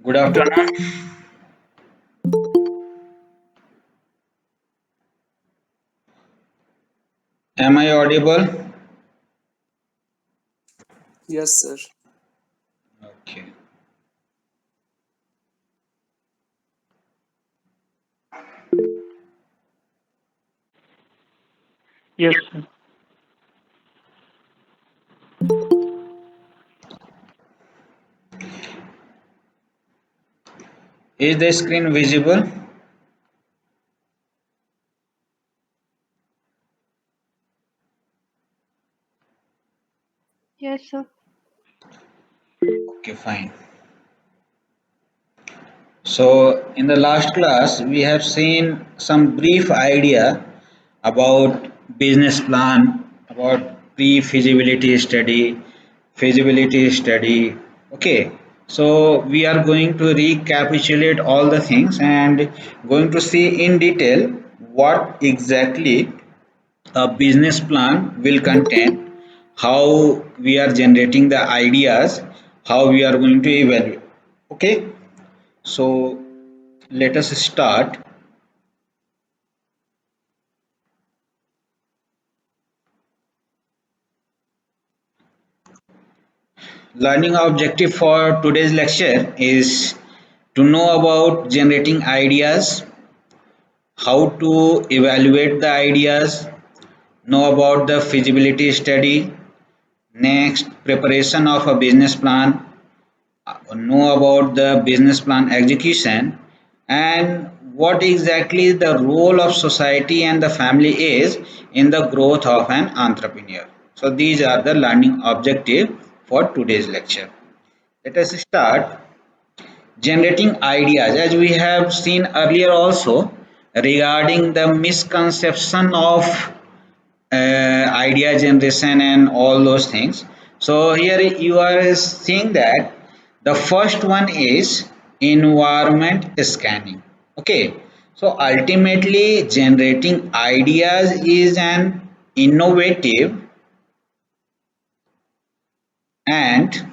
Good afternoon. Am I audible? Yes, sir. Okay. Yes, sir. Is the screen visible? Yes, sir. Okay, fine. So, in the last class, we have seen some brief idea about business plan, about pre-feasibility study, feasibility study. Okay. So, we are going to recapitulate all the things and going to see in detail what exactly a business plan will contain, how we are generating the ideas, how we are going to evaluate. Okay, so let us start. Learning objective for today's lecture is to know about generating ideas, how to evaluate the ideas, know about the feasibility study, next preparation of a business plan, know about the business plan execution, and what exactly the role of society and the family is in the growth of an entrepreneur. So these are the learning objective for today's lecture. Let us start generating ideas, as we have seen earlier also, regarding the misconception of idea generation and all those things. So here you are seeing that the first one is environment scanning. Okay, so ultimately generating ideas is an innovative and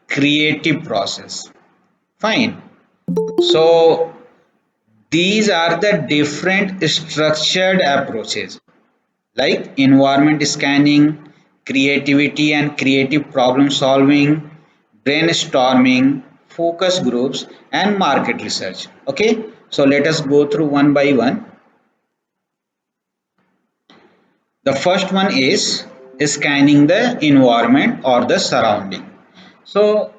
creative process. Fine. So these are the different structured approaches like environment scanning, creativity and creative problem solving, brainstorming, focus groups, and market research. Okay, so let us go through one by one. The first one is scanning the environment or the surrounding. So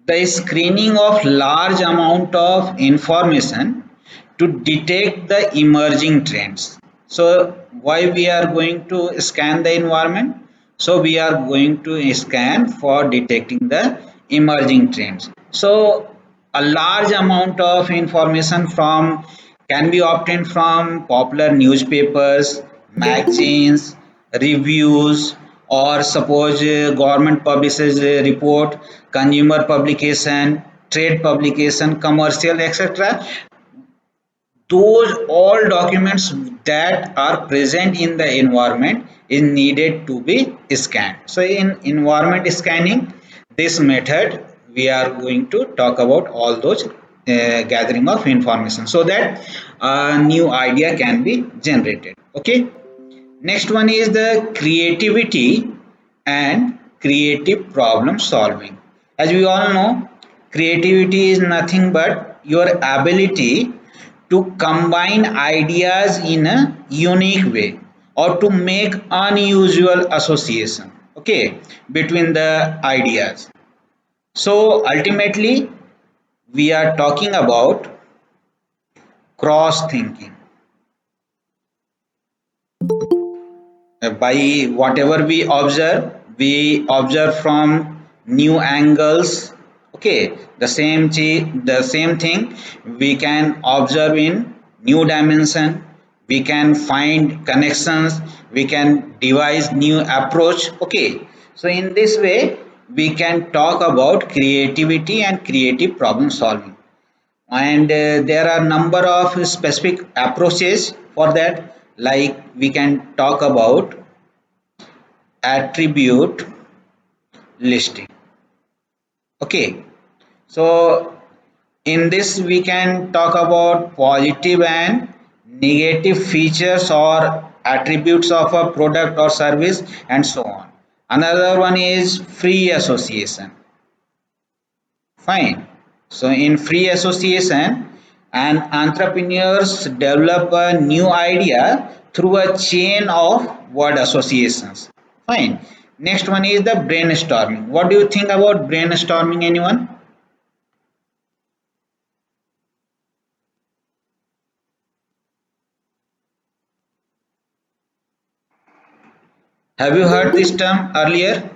the screening of large amount of information to detect the emerging trends. So why we are going to scan the environment? So we are going to scan for detecting the emerging trends. So a large amount of information from can be obtained from popular newspapers, magazines, reviews, or suppose government publishes a report, consumer publication, trade publication, commercial, etc. Those all documents that are present in the environment is needed to be scanned. So in environment scanning, this method we are going to talk about all those gathering of information so that a new idea can be generated. Okay, next one is the creativity and creative problem solving. As we all know, creativity is nothing but your ability to combine ideas in a unique way or to make unusual association, okay, between the ideas. So ultimately we are talking about cross thinking. By whatever we observe from new angles. Okay, the same thing we can observe in new dimension. We can find connections, we can devise new approach. Okay, so in this way we can talk about creativity and creative problem solving, and there are number of specific approaches for that. Like we can talk about attribute listing. Okay, so In this, we can talk about positive and negative features or attributes of a product or service and so on. Another one is free association. Fine. So in free association, an entrepreneurs develop a new idea through a chain of word associations. Fine. Next one is the brainstorming. What do you think about brainstorming, anyone? Have you heard this term earlier?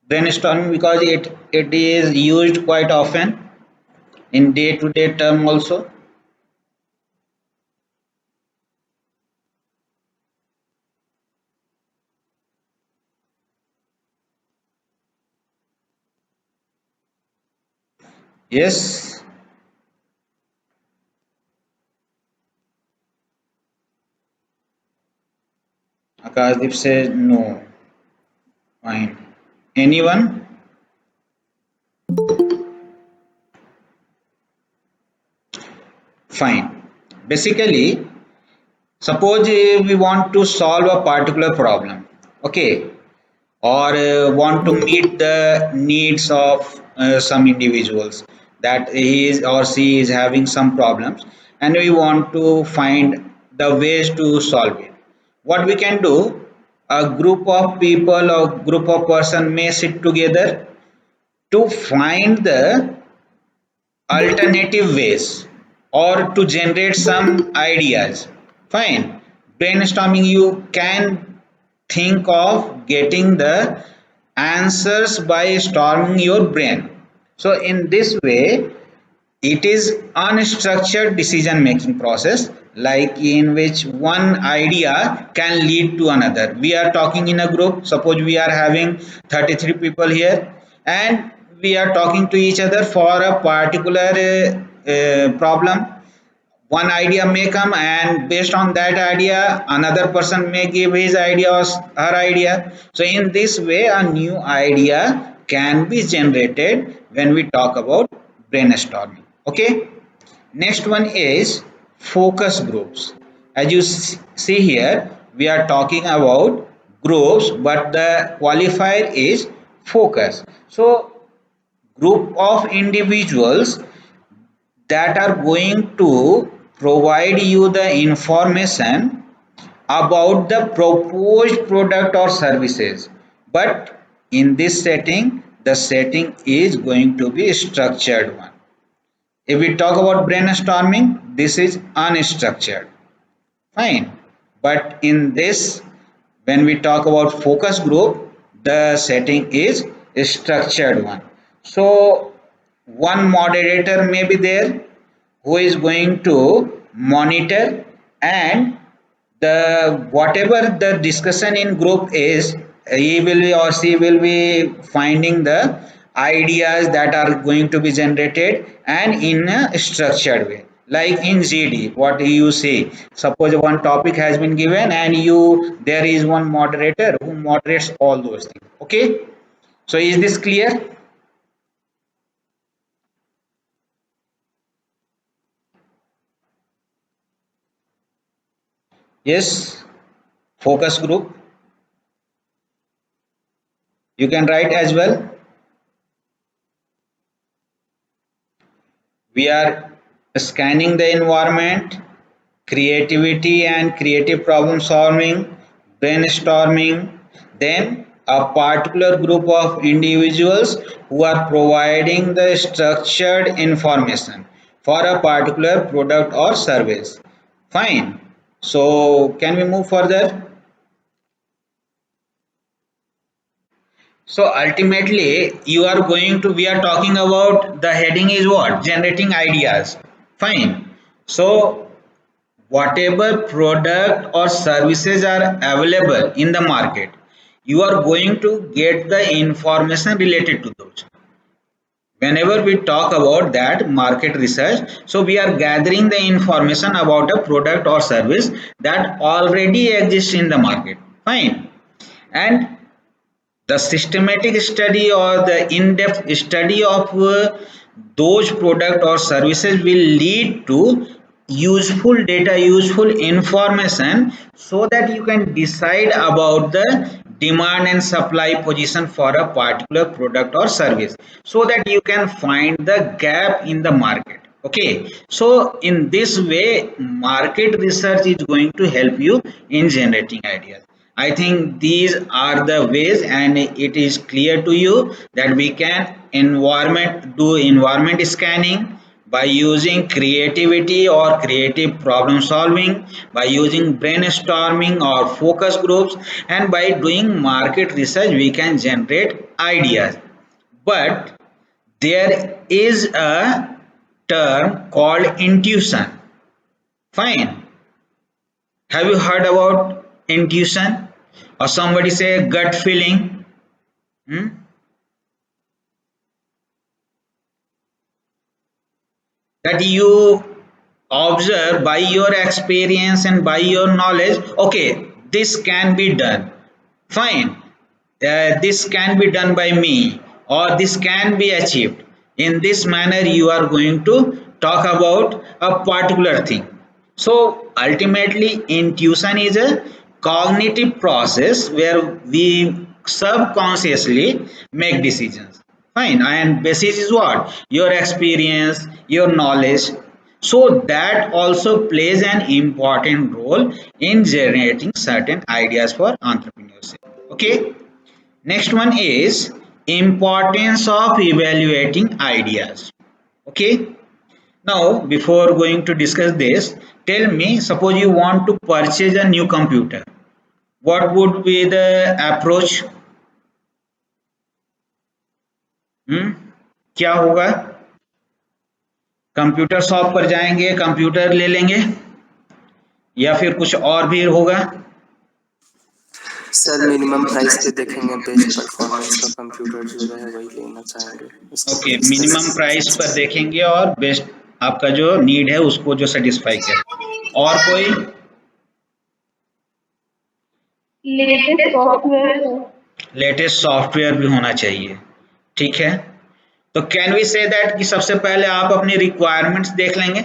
Brainstorming, because it is used quite often in day to day term also. Yes. Akashdeep says no. Fine. Anyone? Fine. Basically, suppose we want to solve a particular problem, okay, or want to meet the needs of some individuals, that he is or she is having some problems, and we want to find the ways to solve it. What we can do, a group of people or group of person may sit together to find the alternative ways or to generate some ideas. Fine. Brainstorming, you can think of getting the answers by storming your brain. So in this way, it is unstructured decision making process, like in which one idea can lead to another. We are talking in a group, suppose we are having 33 people here, and we are talking to each other for a particular problem. One idea may come, and based on that idea another person may give his idea or her idea. So in this way a new idea can be generated when we talk about brainstorming. Okay. Next one is focus groups. As you see here, we are talking about groups, but the qualifier is focus. So group of individuals that are going to provide you the information about the proposed product or services, but in this setting the setting is going to be a structured one. If we talk about brainstorming, this is unstructured. Fine. But in this, when we talk about focus group, the setting is a structured one. So one moderator may be there who is going to monitor, and the whatever the discussion in group is, he will be or she will be finding the ideas that are going to be generated and in a structured way, like in GD. What you say, suppose one topic has been given and you there is one moderator who moderates all those things. Okay. So is this clear? Yes. Focus group, you can write as well. We are scanning the environment, creativity and creative problem solving, brainstorming, then a particular group of individuals who are providing the structured information for a particular product or service. Fine. So, can we move further? So ultimately, you are going to, we are talking about the heading is what? Generating ideas. Fine. So whatever product or services are available in the market, you are going to get the information related to those. Whenever we talk about that market research, so we are gathering the information about a product or service that already exists in the market. Fine. And the systematic study or the in-depth study of those product or services will lead to useful data, useful information, so that you can decide about the demand and supply position for a particular product or service, so that you can find the gap in the market. Okay, so in this way market research is going to help you in generating ideas. I think these are the ways, and it is clear to you that we can do environment scanning by using creativity or creative problem solving, by using brainstorming or focus groups, and by doing market research we can generate ideas. But there is a term called intuition. Fine. Have you heard about intuition? Or somebody say gut feeling? Hmm? That you observe by your experience and by your knowledge, okay, this can be done. Fine. This can be done by me, or this can be achieved. In this manner, you are going to talk about a particular thing. So ultimately, intuition is a cognitive process where we subconsciously make decisions. Fine. And basis is what? Your experience, your knowledge. So that also plays an important role in generating certain ideas for entrepreneurship. Okay. Next one is importance of evaluating ideas. Okay. Now, before going to discuss this, tell me, suppose you want to purchase a new computer. What would be the approach? Hmm? क्या होगा? Computer shop पर जाएंगे, computer ले लेंगे, या फिर कुछ और भी होगा? सर मिनिमम प्राइस पे देखेंगे, बेस्ट परफॉर्मेंस का कंप्यूटर जो है वही लेना चाहेंगे। ओके, मिनिमम प्राइस पर देखेंगे और बेस्ट आपका जो नीड है उसको जो सेटिस्फाई करे। और कोई? लेटेस्ट सॉफ्टवेयर भी होना चाहिए। ठीक है, तो कैन वी से दैट कि सबसे पहले आप अपनी रिक्वायरमेंट्स देख लेंगे,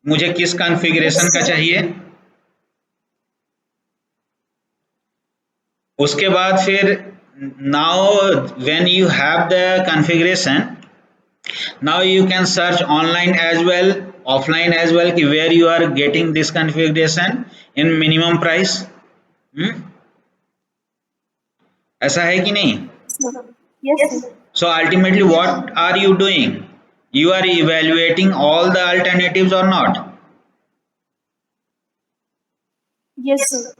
मुझे किस कॉन्फ़िगरेशन का चाहिए, उसके बाद फिर now when you have the configuration, now you can search online as well, offline as well, कि where you are getting this configuration in minimum price. ऐसा है कि नहीं? Yes. So ultimately what are you doing? You are evaluating all the alternatives or not? Yes, sir.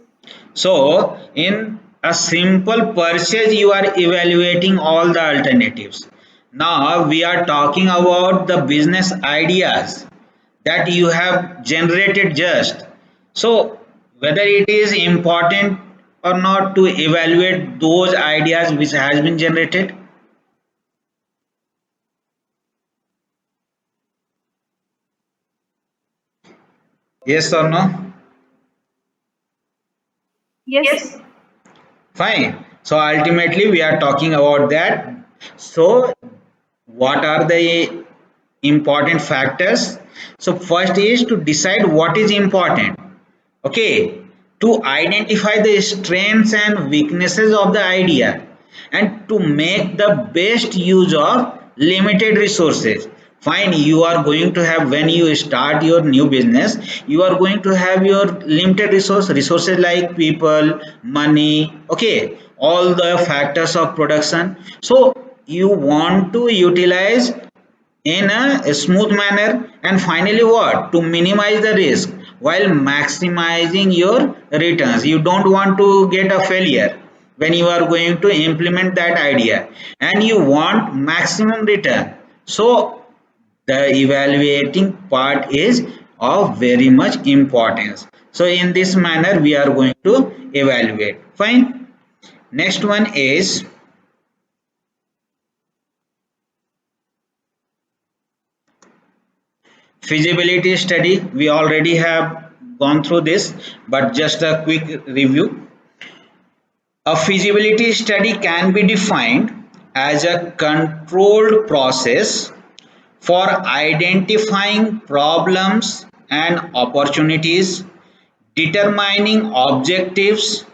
So in a simple purchase you are evaluating all the alternatives. Now we are talking about the business ideas that you have generated just. So whether it is important or not to evaluate those ideas which has been generated. Yes or no? Yes. Fine. So ultimately we are talking about that. So what are the important factors? So first is to decide what is important. Okay, to identify the strengths and weaknesses of the idea, and to make the best use of limited resources. Fine, you are going to have, when you start your new business, you are going to have your limited resources like people, money, okay, all the factors of production. So you want to utilize in a smooth manner, and finally what, to minimize the risk while maximizing your returns. You don't want to get a failure when you are going to implement that idea, and you want maximum return. So the evaluating part is of very much importance. So in this manner we are going to evaluate. Fine. Next one is feasibility study. We already have gone through this, but just a quick review. A feasibility study can be defined as a controlled process for identifying problems and opportunities, determining objectives,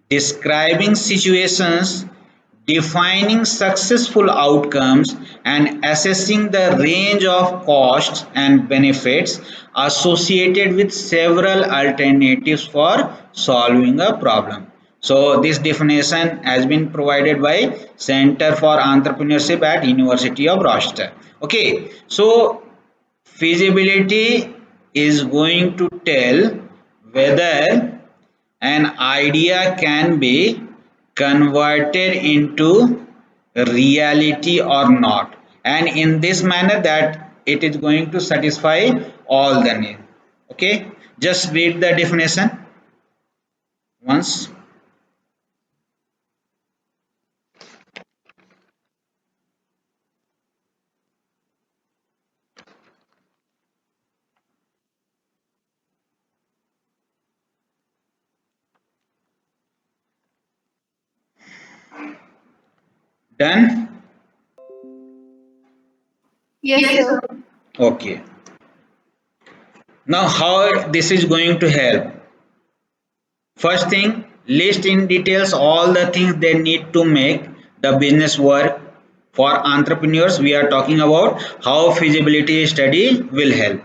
describing situations, defining successful outcomes, and assessing the range of costs and benefits associated with several alternatives for solving a problem. So this definition has been provided by Center for Entrepreneurship at University of Rochester. Okay, so feasibility is going to tell whether an idea can be converted into reality or not, and in this manner that it is going to satisfy all the needs. Okay, just read the definition once. Done. Yes, sir. Okay, now how this is going to help? First thing, list in details all the things they need to make the business work. For entrepreneurs, we are talking about how feasibility study will help.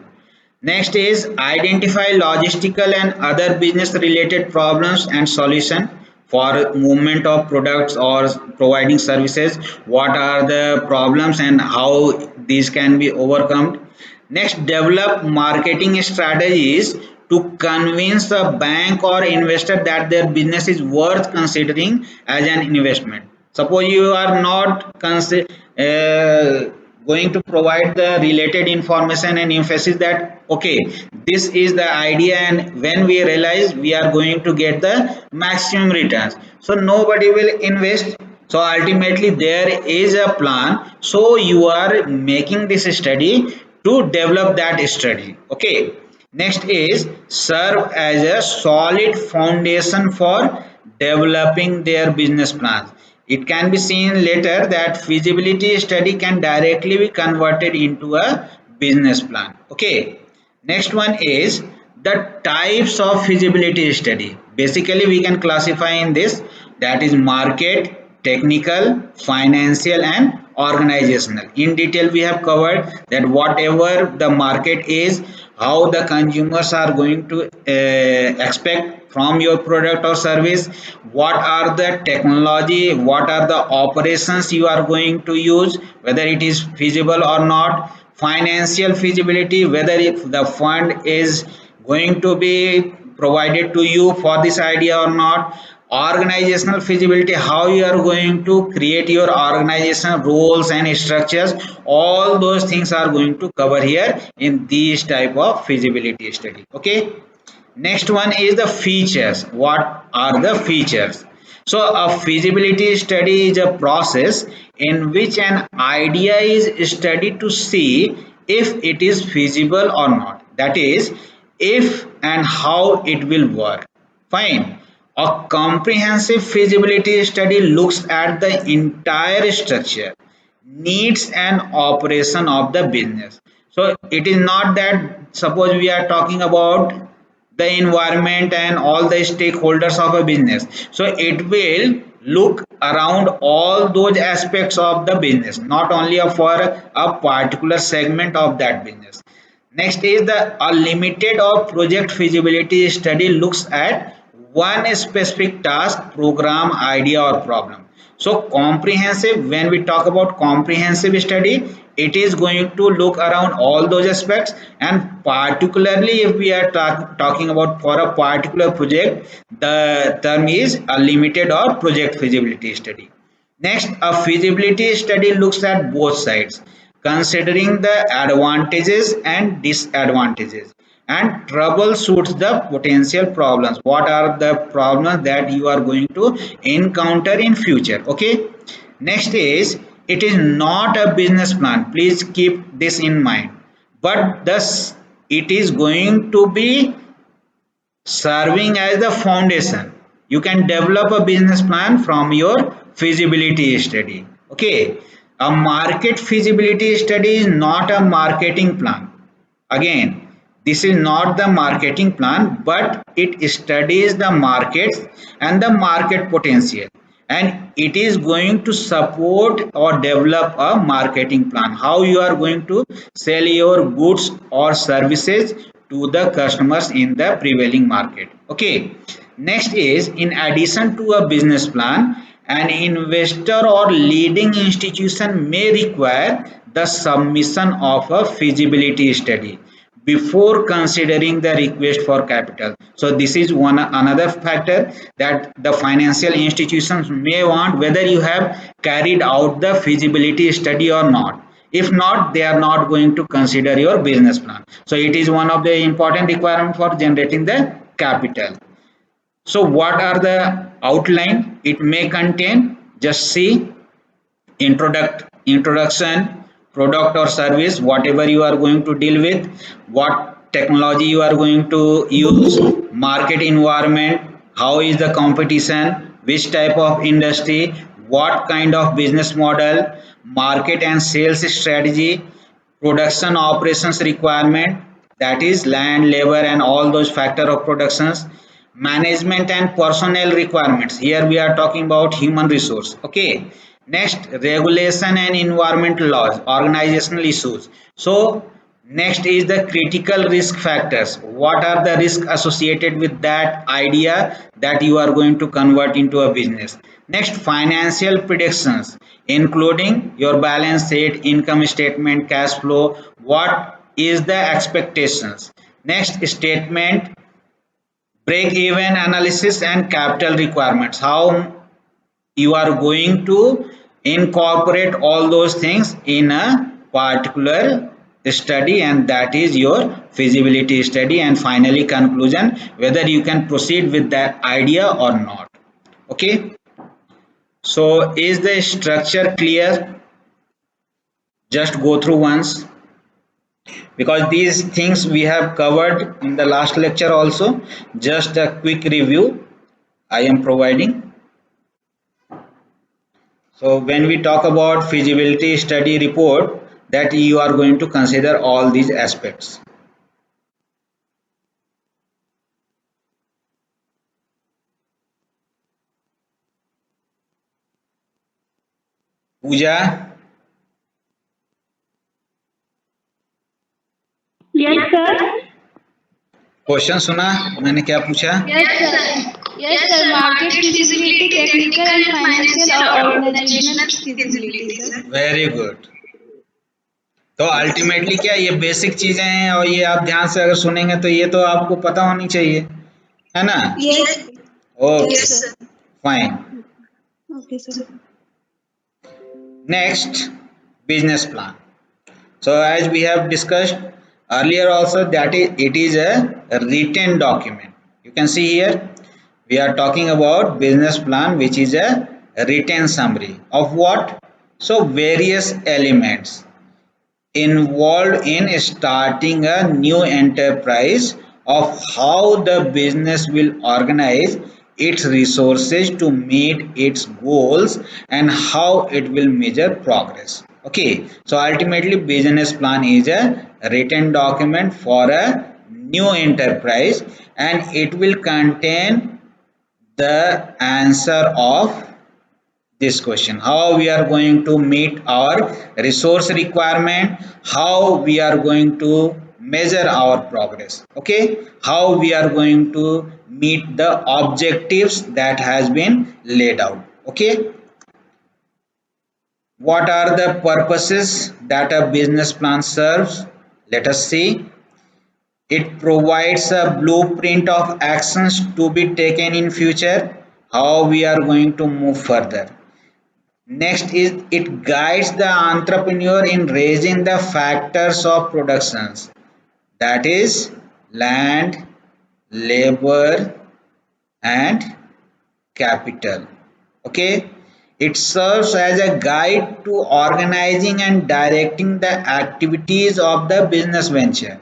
Next is identify logistical and other business related problems and solution for movement of products or providing services. What are the problems and how these can be overcome? Next, develop marketing strategies to convince a bank or investor that their business is worth considering as an investment. Suppose you are not going to provide the related information and emphasis that okay, this is the idea and when we realize we are going to get the maximum returns, so nobody will invest. So ultimately there is a plan, so you are making this study to develop that study. Okay, next is serve as a solid foundation for developing their business plans. It can be seen later that feasibility study can directly be converted into a business plan. Okay, next one is the types of feasibility study. Basically we can classify in this, that is market, technical, financial and organizational. In detail we have covered that whatever the market is, how the consumers are going to expect from your product or service, what are the technology, what are the operations you are going to use, whether it is feasible or not. Financial feasibility, whether if the fund is going to be provided to you for this idea or not. Organizational feasibility, how you are going to create your organizational roles and structures. All those things are going to cover here in these type of feasibility study. Okay, next one is the features. What are the features? So a feasibility study is a process in which an idea is studied to see if it is feasible or not. That is, if and how it will work. Fine. A comprehensive feasibility study looks at the entire structure, needs and operation of the business. So it is not that suppose we are talking about the environment and all the stakeholders of a business, so it will look around all those aspects of the business, not only for a particular segment of that business. Next is the a limited or project feasibility study looks at one specific task, program, idea or problem. So comprehensive, when we talk about comprehensive study, it is going to look around all those aspects, and particularly if we are talking about for a particular project, the term is a limited or project feasibility study. Next, a feasibility study looks at both sides, considering the advantages and disadvantages, and troubleshoots the potential problems. What are the problems that you are going to encounter in future? Okay. Next is, it is not a business plan. Please keep this in mind. But thus, it is going to be serving as the foundation. You can develop a business plan from your feasibility study. Okay, a market feasibility study is not a marketing plan. Again, this is not the marketing plan, but it studies the markets and the market potential, and it is going to support or develop a marketing plan, how you are going to sell your goods or services to the customers in the prevailing market. Okay, next is, in addition to a business plan, an investor or leading institution may require the submission of a feasibility study before considering the request for capital. So this is one another factor that the financial institutions may want, whether you have carried out the feasibility study or not. If not, they are not going to consider your business plan. So it is one of the important requirement for generating the capital. So what are the outline it may contain? Just see: introduction, product or service, whatever you are going to deal with, what technology you are going to use, market environment, how is the competition, which type of industry, what kind of business model, market and sales strategy, production operations requirement, that is land, labor and all those factor of productions, management and personnel requirements, here we are talking about human resource. Okay, next, regulation and environmental laws, organizational issues. So next is the critical risk factors, what are the risks associated with that idea that you are going to convert into a business. Next, financial predictions, including your balance sheet, income statement, cash flow, what is the expectations. Next, statement, break even analysis and capital requirements, how you are going to incorporate all those things in a particular study, and that is your feasibility study. And finally, conclusion, whether you can proceed with that idea or not. Okay, so is the structure clear? Just go through once, because these things we have covered in the last lecture also. Just a quick review I am providing. So when we talk about feasibility study report, that you are going to consider all these aspects. Pooja, Yes, sir. Question सुना मैंने क्या पूछा? Yes, sir. Yes, sir. Market feasibility, technical and financial or organizational feasibility, sir. Very good. तो ultimately क्या, ये basic चीजें हैं और ये आप ध्यान से अगर सुनेंगे तो ये तो आपको पता होनी चाहिए, है ना? Yes. Okay, Yes, sir. Fine. Okay, sir. Next, business plan. So as we have discussed earlier also, that it is a written document. You can see here we are talking about business plan, which is a written summary of what? So various elements involved in starting a new enterprise, of how the business will organize its resources to meet its goals and how it will measure progress. Okay, so ultimately business plan is a written document for a new enterprise, and it will contain the answer of this question: how we are going to meet our resource requirement, how we are going to measure our progress. Okay, how we are going to meet the objectives that has been laid out. Okay, what are the purposes that a business plan serves? Let us see. It provides a blueprint of actions to be taken in future, how we are going to move further. Next is, it guides the entrepreneur in raising the factors of productions, that is land, labor and capital. Okay, it serves as a guide to organizing and directing the activities of the business venture.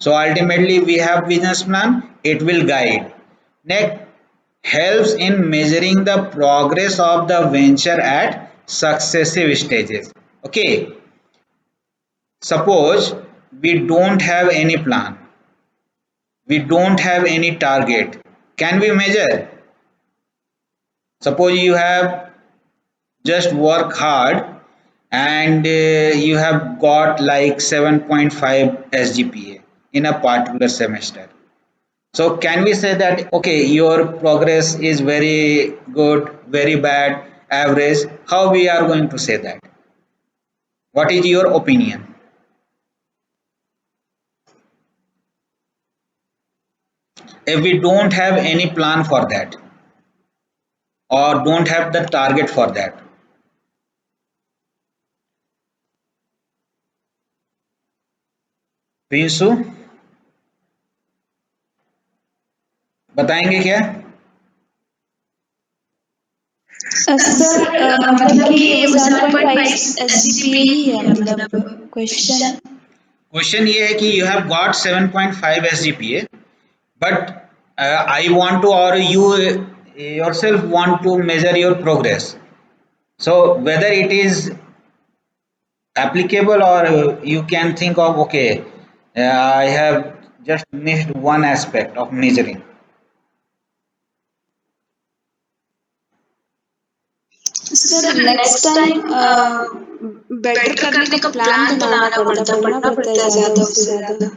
So ultimately we have business plan, it will guide. Next, helps in measuring the progress of the venture at successive stages. Okay, suppose we don't have any plan, we don't have any target, can we measure? Suppose you have just work hard and you have got like 7.5 SGPA in a particular semester. So can we say that okay, your progress is very good, very bad, average? How we are going to say that? What is your opinion? If we don't have any plan for that or don't have the target for that, Prinsu बताएंगे क्या? Sir मतलब कि वो 7.5 SGPA ही है मतलब question. Question ये है कि you have got 7.5 SGPA, but I want to, or you yourself want to measure your progress. So whether it is applicable or you can think of okay, I have just missed one aspect of measuring. Sir next time better करने का plan बनाना पड़ता, पढ़ना पड़ता है ज्यादा उससे ज्यादा।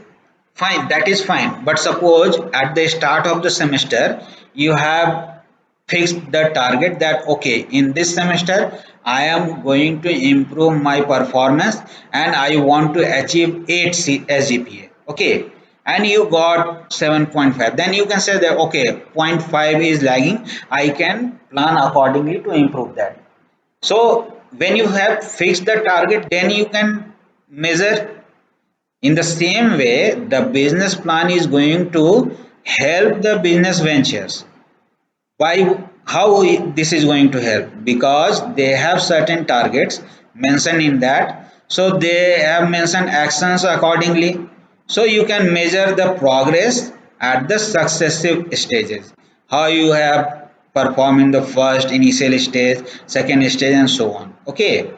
Fine, that is fine. But suppose at the start of the semester you have fixed the target that okay, in this semester I am going to improve my performance and I want to achieve 8 SGPA. Okay, and you got 7.5, then you can say that okay, zero point 0.5 is lagging, I can plan accordingly to improve that. So when you have fixed the target, then you can measure. In the same way, the business plan is going to help the business ventures. Why? How this is going to help? Because they have certain targets mentioned in that. So they have mentioned actions accordingly. So you can measure the progress at the successive stages. How you have performed in the first initial stage, second stage, and so on. Okay.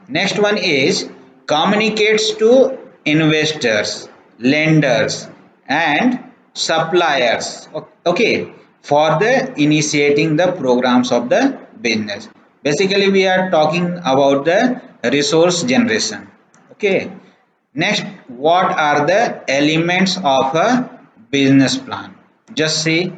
Next one is communicates to investors, lenders, and suppliers. Okay, for the initiating the programs of the business. Basically, we are talking about the resource generation. Okay. Next, what are the elements of a business plan? Just see.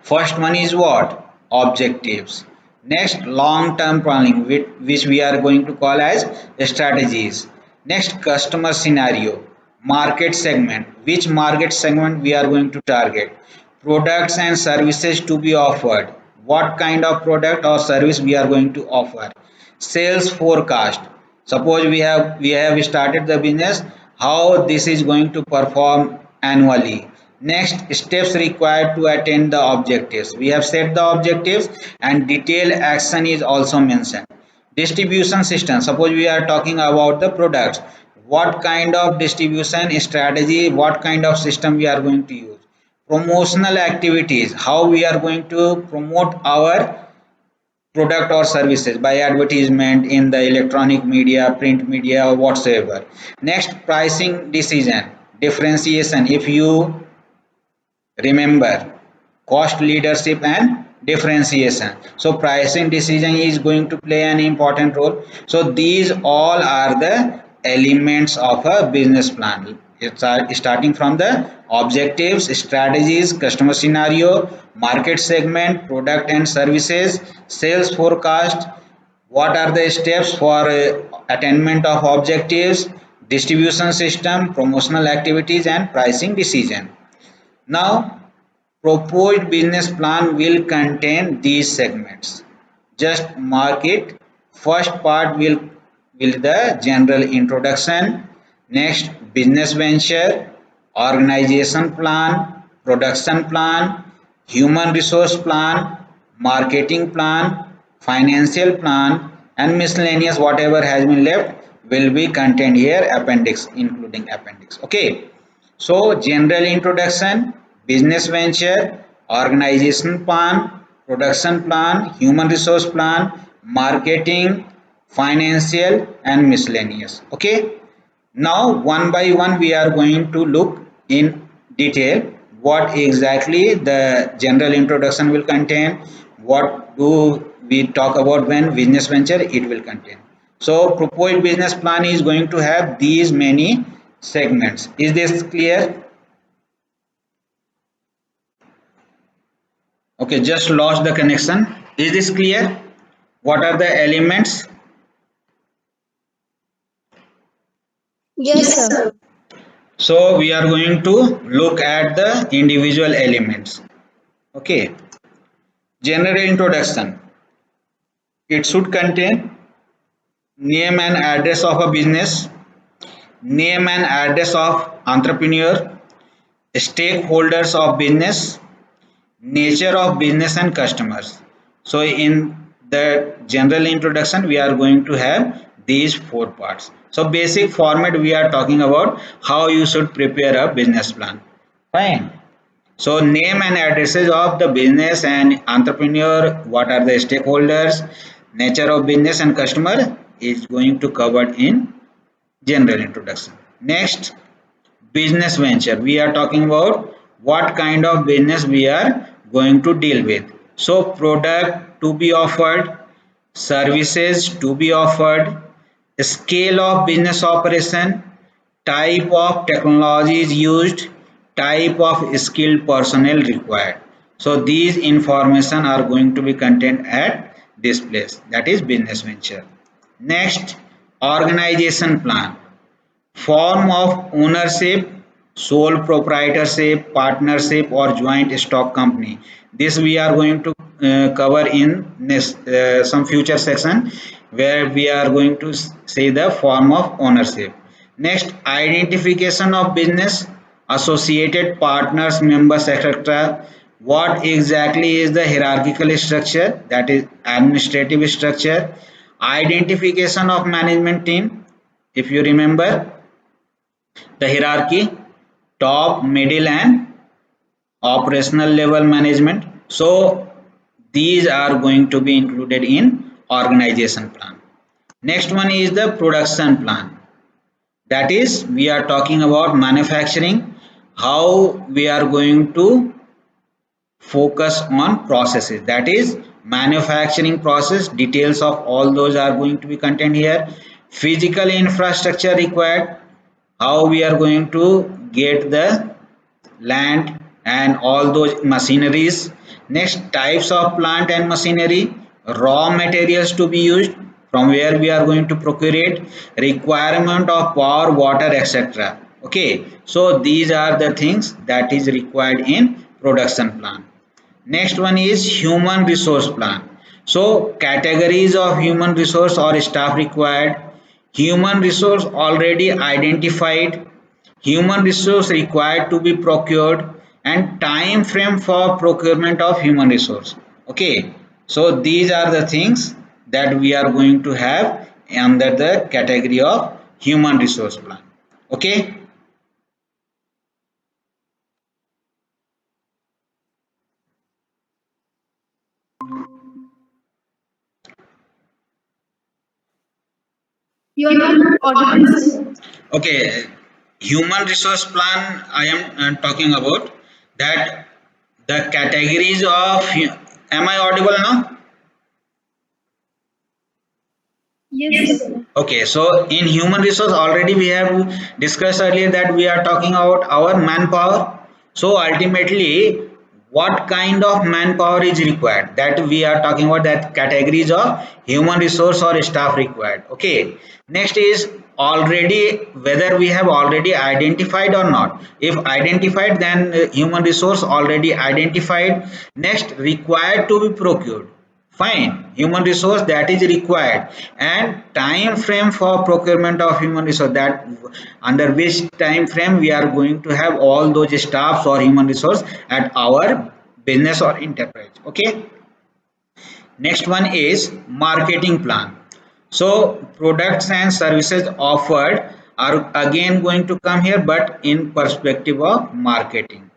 First one is what? Objectives. Next, long-term planning, which we are going to call as strategies. Next, customer scenario, market segment, which market segment we are going to target. Products and services to be offered, what kind of product or service we are going to offer. Sales forecast, suppose we have started the business, how this is going to perform annually. Next, steps required to attain the objectives. We have set the objectives and detailed action is also mentioned. Distribution system, suppose we are talking about the products, what kind of distribution strategy, what kind of system we are going to use. Promotional activities, how we are going to promote our product or services by advertisement in the electronic media, print media, or whatsoever. Next, pricing decision, differentiation. If you remember, cost leadership and differentiation. So pricing decision is going to play an important role. So these all are the elements of a business plan. It's starting from the objectives, strategies, customer scenario, market segment, product and services, sales forecast, what are the steps for attainment of objectives, distribution system, promotional activities, and pricing decision. Now, proposed business plan will contain these segments. Just mark it. First part will the general introduction. Next, business venture, organization plan, production plan, human resource plan, marketing plan, financial plan, and miscellaneous whatever has been left will be contained here, appendix, including appendix. Okay. So general introduction, business venture, organization plan, production plan, human resource plan, marketing, financial and miscellaneous. Okay. Now one by one we are going to look in detail what exactly the general introduction will contain, what do we talk about when business venture it will contain. So proposed business plan is going to have these many segments. Is this clear? Okay, just lost the connection. Is this clear? What are the elements? Yes, sir. So we are going to look at the individual elements. Okay, general introduction. It should contain name and address of a business, name and address of entrepreneur, stakeholders of business, nature of business and customers. So in the general introduction we are going to have these four parts. So basic format we are talking about how you should prepare a business plan. Fine. So name and addresses of the business and entrepreneur, what are the stakeholders, nature of business and customer is going to cover in general introduction. Next, business venture. We are talking about what kind of business we are going to deal with. So product to be offered, services to be offered, scale of business operation, type of technologies used, type of skilled personnel required. So these information are going to be contained at this place, that is business venture. Next, organization plan. Form of ownership, sole proprietorship, partnership or joint stock company. This we are going to cover in next, some future section where we are going to say the form of ownership. Next, identification of business, associated partners, members, etc. What exactly is the hierarchical structure, that is administrative structure. Identification of management team, if you remember the hierarchy, top, middle and operational level management. So these are going to be included in organization plan. Next one is the production plan, that is we are talking about manufacturing, how we are going to focus on processes, that is manufacturing process, details of all those are going to be contained here. Physical infrastructure required, how we are going to get the land and all those machineries. Next, types of plant and machinery, raw materials to be used, from where we are going to procure it, requirement of power, water, etc. Okay, so these are the things that is required in production plan. Next one is human resource plan. So categories of human resource or staff required, human resource already identified, human resource required to be procured, and time frame for procurement of human resource. Okay, so these are the things that we are going to have under the category of human resource plan. Okay. You are not audible, sir. Okay, human resource plan I am talking about that the categories of am I audible now? Yes, sir. Okay, so in human resource already we have discussed earlier that we are talking about our manpower. So ultimately, what kind of manpower is required? That we are talking about that categories of human resource or staff required. Okay. Next is already whether we have already identified or not. If identified, then human resource already identified. Next, required to be procured. Fine, human resource that is required, and time frame for procurement of human resource, that under which time frame we are going to have all those staffs or human resource at our business or enterprise. Okay. Next one is marketing plan. So products and services offered are again going to come here, but in perspective of marketing.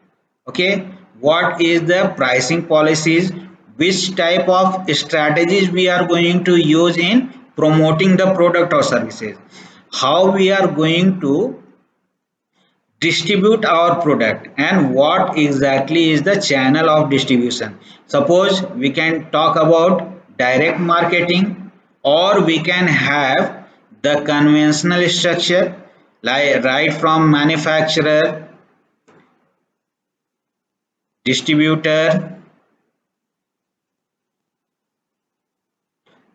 Okay, what is the pricing policies, which type of strategies we are going to use in promoting the product or services, how we are going to distribute our product, and what exactly is the channel of distribution. Suppose we can talk about direct marketing, or we can have the conventional structure, like right from manufacturer, distributor,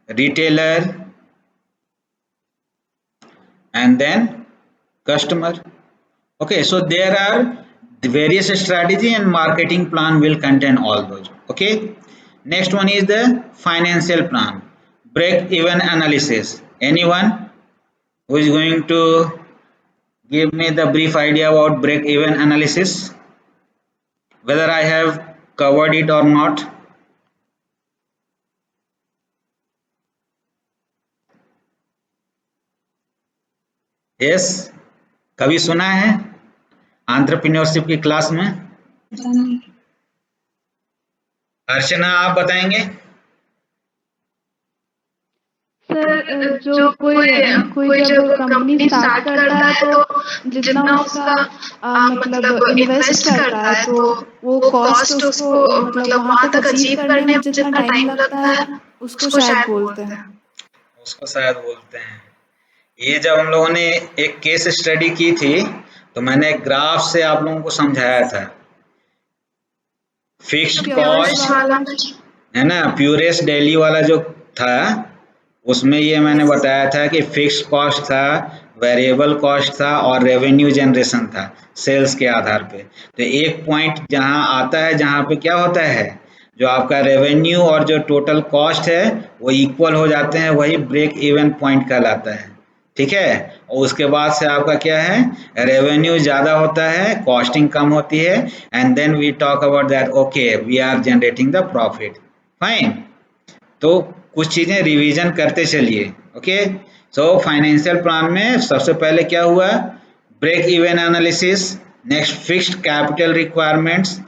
retailer, and then customer. Okay, so there are the various strategy, and marketing plan will contain all those. Okay, next one is the financial plan, break even analysis. Anyone who is going to give me the brief idea about break even analysis, whether I have covered it or not? Yes, कभी सुना है entrepreneurship की class में? पता नहीं। अर्चना आप बताएंगे? Sir जो कोई जब कंपनी स्टार्ट करता है तो जितना उसका मतलब इन्वेस्ट करता है तो वो कॉस्ट उसको मतलब वहां तक अचीव करने में जितना टाइम लगता है उसको शायद बोलते हैं। उसको शायद बोलते हैं। ये जब हम लोगों ने एक केस स्टडी की थी तो मैंने एक ग्राफ से आप लोगों को समझाया था, फिक्स्ड कॉस्ट है ना, प्यूरेस्ट डेली वाला जो था उसमें ये मैंने बताया था कि फिक्स्ड कॉस्ट था, वेरिएबल कॉस्ट था और रेवेन्यू जनरेशन था सेल्स के आधार पे। तो एक पॉइंट जहां आता है जहां पे क्या होता है, जो आपका रेवेन्यू और जो टोटल कॉस्ट है वो इक्वल हो जाते हैं, वही ब्रेक इवन पॉइंट कहलाता है। ठीक है, और उसके बाद से आपका क्या है, रेवेन्यू ज्यादा होता है, कॉस्टिंग कम होती है, and then we talk about that okay we are generating the profit. Fine, तो कुछ चीजें रिवीजन करते चलिए। ओके, सो फाइनेंशियल प्लान में सबसे पहले क्या हुआ, break even analysis, next fixed capital requirements,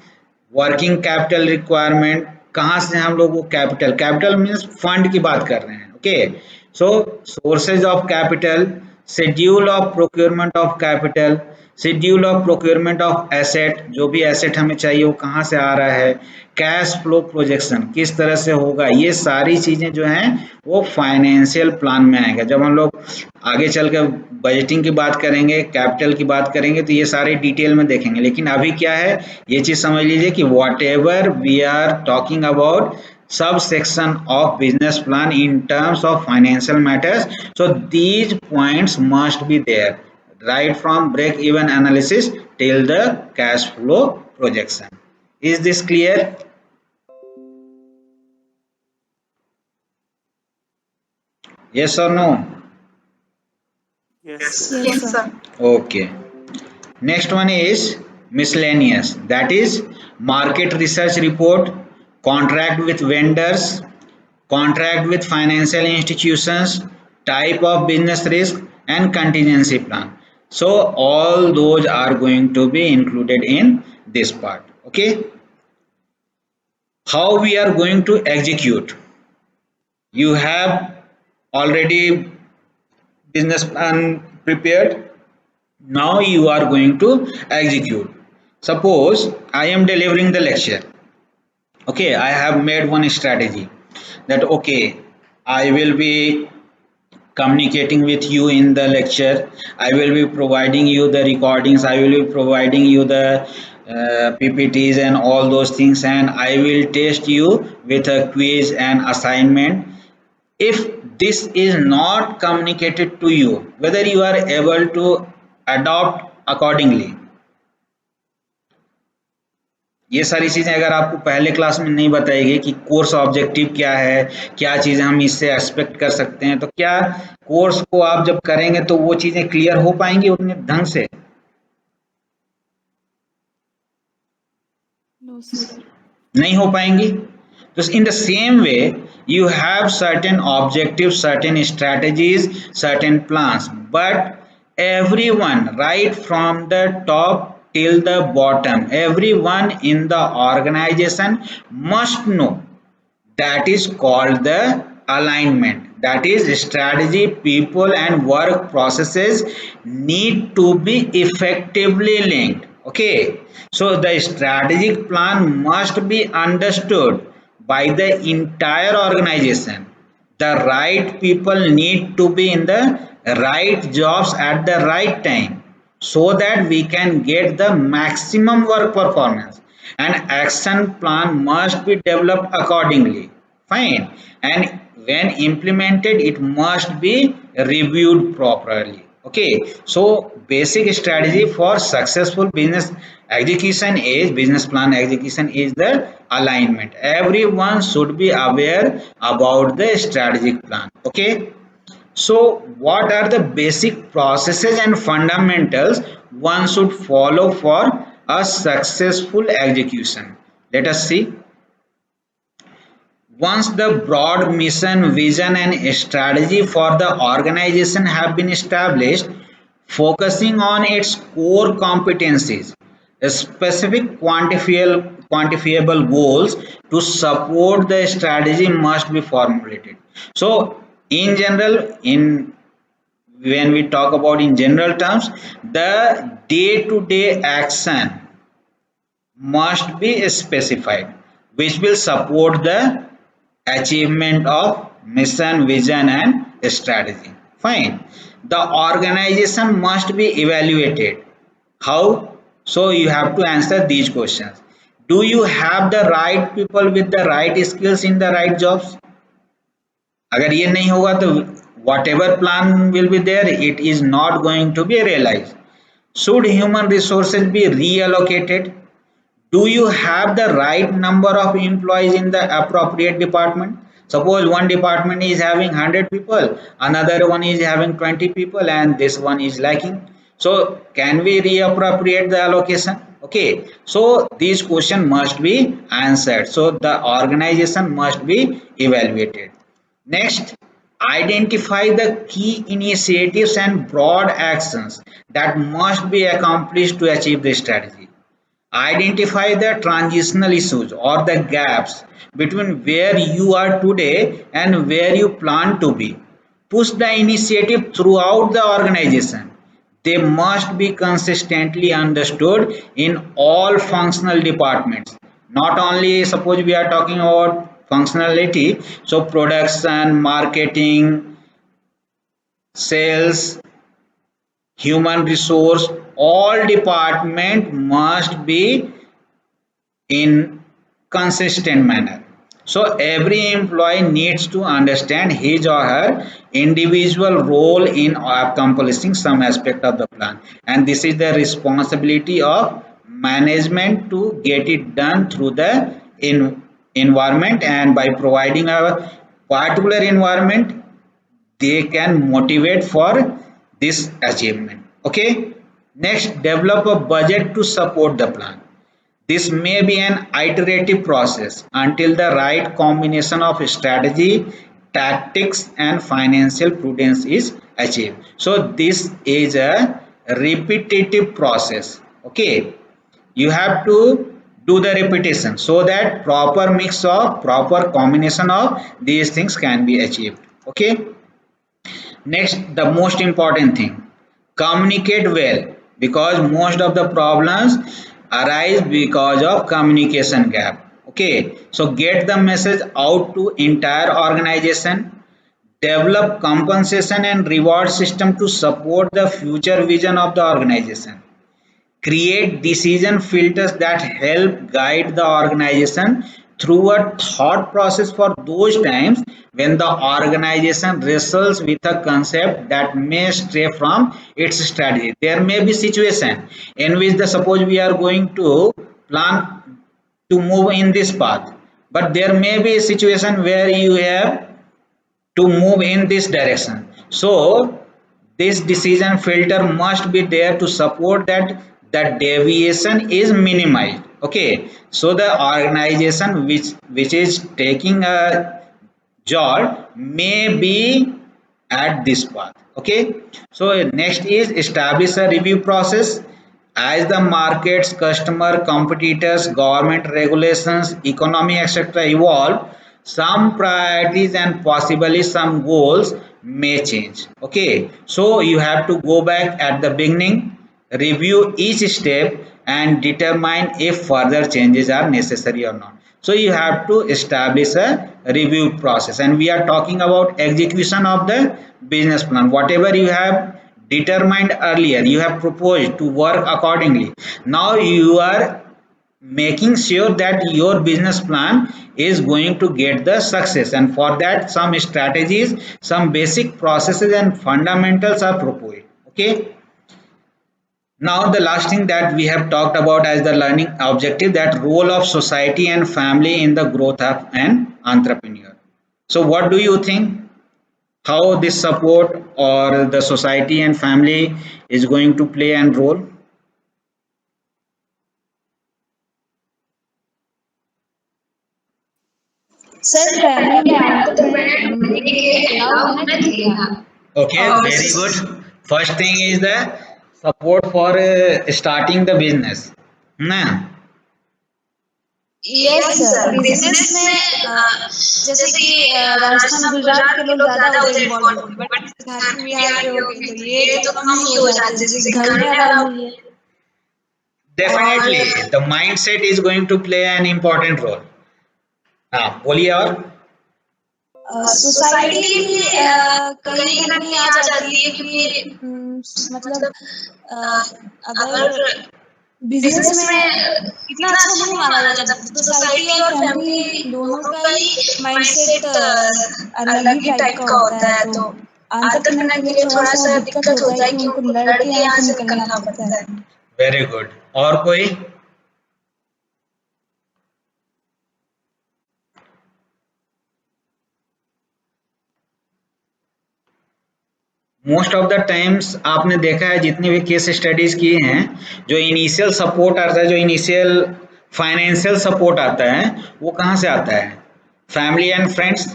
working capital requirement, कहाँ से हम लोग वो कैपिटल मीन्स फंड की बात कर रहे हैं। Okay, so sources of capital, schedule of procurement of capital, schedule of procurement of asset, जो भी एसेट हमें चाहिए वो कहाँ से आ रहा है, कैश फ्लो प्रोजेक्शन किस तरह से होगा, ये सारी चीजें जो हैं वो फाइनेंशियल प्लान में आएगा। जब हम लोग आगे चल कर बजटिंग की बात करेंगे, कैपिटल की बात करेंगे तो ये सारे डिटेल में देखेंगे, लेकिन अभी क्या है ये चीज समझ लीजिए कि whatever we are talking about subsection of business plan in terms of financial matters, so these points must be there right from break even analysis till the cash flow projection. Is this clear? Yes or no? Yes. Yes, sir. Okay, next one is miscellaneous, that is market research report, contract with vendors, contract with financial institutions, type of business risk, and contingency plan. So all those are going to be included in this part. Okay, how we are going to execute, you have already business plan prepared, now you are going to execute. Suppose I am delivering the lecture. Okay, I have made one strategy that okay I will be communicating with you in the lecture, I will be providing you the recordings, I will be providing you the ppts and all those things, and I will test you with a quiz and assignment. If this is not communicated to you, whether you are able to adopt accordingly, ये सारी चीजें अगर आपको पहले class में नहीं बताएगी कि कोर्स ऑब्जेक्टिव क्या है, क्या चीजें हम इससे एक्सपेक्ट कर सकते हैं, तो क्या कोर्स को आप जब करेंगे तो वो चीजें क्लियर हो पाएंगी उतने ढंग से? No sir. नहीं हो पाएंगी। तो in the same way you have certain objectives, certain strategies, certain plans, but everyone right from the top till the bottom, everyone in the organization must know That is called the alignment. That is, strategy, people and work processes need to be effectively linked. Okay, so the strategic plan must be understood by the entire organization. The right people need to be in the right jobs at the right time, so that we can get the maximum work performance. An action plan must be developed accordingly. Fine. And when implemented, it must be reviewed properly. Okay, so basic strategy for successful business plan execution is the alignment. Everyone should be aware about the strategic plan. Okay, so what are the basic processes and fundamentals one should follow for a successful execution? Let us see. Once the broad mission, vision, and strategy for the organization have been established, focusing on its core competencies, specific quantifiable goals to support the strategy must be formulated. So, in general, in when we talk about in general terms, the day-to-day action must be specified, which will support the achievement of mission, vision, and strategy. Fine. The organization must be evaluated. How? So you have to answer these questions. Do you have the right people with the right skills in the right jobs? अगर ये नहीं होगा तो whatever plan will be there, it is not going to be realized. Should human resources be reallocated? Do you have the right number of employees in the appropriate department? Suppose one department is having 100 people, another one is having 20 people, and this one is lacking. So can we reappropriate the allocation? Okay, so these question must be answered, so the organization must be evaluated. Next, identify the key initiatives and broad actions that must be accomplished to achieve the strategy. Identify the transitional issues or the gaps between where you are today and where you plan to be. Push the initiative throughout the organization. They must be consistently understood in all functional departments. Not only, suppose we are talking about functionality, so production, marketing, sales, human resource, all department must be in consistent manner. So every employee needs to understand his or her individual role in accomplishing some aspect of the plan, and this is the responsibility of management to get it done through the environment. And by providing a particular environment, they can motivate for this achievement. Okay, next, develop a budget to support the plan. This may be an iterative process until the right combination of strategy, tactics, and financial prudence is achieved. So this is a repetitive process. Okay, you have to do the repetition so that proper combination of these things can be achieved. Okay, next, the most important thing, communicate well, because most of the problems arise because of communication gap. Okay, so get the message out to entire organization. Develop compensation and reward system to support the future vision of the organization. Create decision filters that help guide the organization through a thought process for those times when the organization wrestles with a concept that may stray from its strategy. There may be situation in which, the suppose we are going to plan to move in this path, but there may be a situation where you have to move in this direction. So this decision filter must be there to support that the deviation is minimized. Okay, so the organization which is taking a job may be at this path. Okay, so next is establish a review process. As the markets, customer, competitors, government regulations, economy, etc. evolve, some priorities and possibly some goals may change. Okay, so you have to go back at the beginning, review each step and determine if further changes are necessary or not. So you have to establish a review process, and we are talking about execution of the business plan. Whatever you have determined earlier, you have proposed to work accordingly. Now you are making sure that your business plan is going to get the success, and for that some strategies, some basic processes and fundamentals are proposed. Okay, now the last thing that we have talked about as the learning objective, that role of society and family in the growth of an entrepreneur. So what do you think, how this support or the society and family is going to play a role? Sir family ने entrepreneur बनने के लिए allow होना चाहिए ना। Okay, और very good. First thing is the support for starting the business. ना, yes sir, business में जैसे कि राजस्थान गुजरात के लोग ज्यादा उधर इन्वॉल्व होते हैं, बट झारखंड बिहार के हो गए तो ये तो कम ही हो जाते हैं, जैसे घर में अलाउ नहीं है। definitely the mindset is going to play an important role. हाँ बोलिए और। सोसाइटी भी कहीं ना कहीं आ जाती है, क्योंकि मतलब अगर बिजनेस में इतना अच्छा नहीं माना जाता, सोसाइटी और फैमिली दोनों का ही माइंडसेट अलग ही टाइप का होता है, तो एंटरप्रेन्योर के लिए थोड़ा सा दिक्कत होता है कि उनको लड़ के यहाँ से निकलना पड़ता है। वेरी गुड, और कोई? मोस्ट ऑफ द टाइम्स आपने देखा है जितनी भी केस स्टडीज किए हैं, जो इनिशियल सपोर्ट आता है, जो इनिशियल फाइनेंशियल सपोर्ट आता है, वो कहाँ से आता है? फैमिली एंड फ्रेंड्स,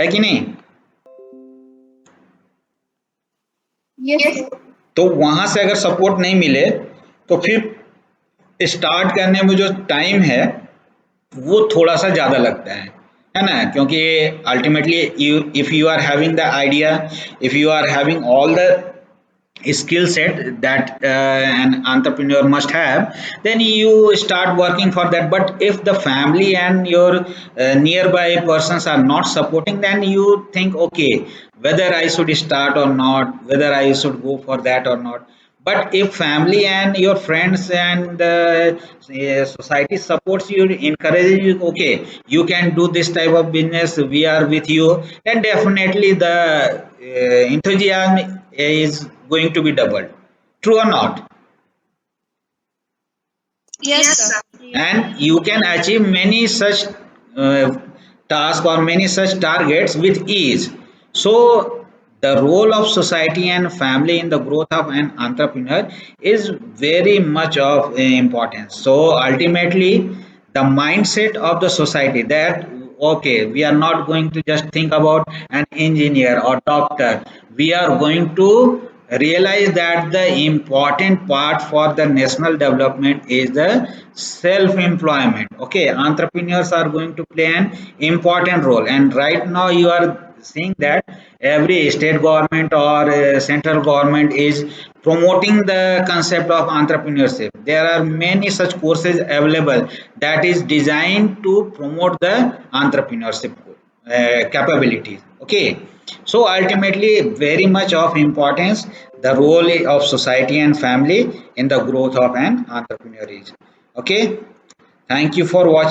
है कि नहीं? यस तो वहां से अगर सपोर्ट नहीं मिले तो फिर स्टार्ट करने में जो टाइम है वो थोड़ा सा ज़्यादा लगता है ना, क्योंकि ultimately you, if you are having the idea, if you are having all the skill set that an entrepreneur must have, then you start working for that. But if the family and your nearby persons are not supporting, then you think, okay, whether I should start or not, whether I should go for that or not. But if family and your friends and the society supports you, encourages you, okay, you can do this type of business, we are with you, then definitely the enthusiasm is going to be doubled. True or not? Yes sir. And you can achieve many such tasks or many such targets with ease. So the role of society and family in the growth of an entrepreneur is very much of importance. So ultimately the mindset of the society, that okay, we are not going to just think about an engineer or doctor, we are going to realize that the important part for the national development is the self employment. Okay, entrepreneurs are going to play an important role, and right now you are seeing that every state government or central government is promoting the concept of entrepreneurship. There are many such courses available that is designed to promote the entrepreneurship capabilities. Okay, so ultimately very much of importance the role of society and family in the growth of an entrepreneur is. Okay, thank you for watching.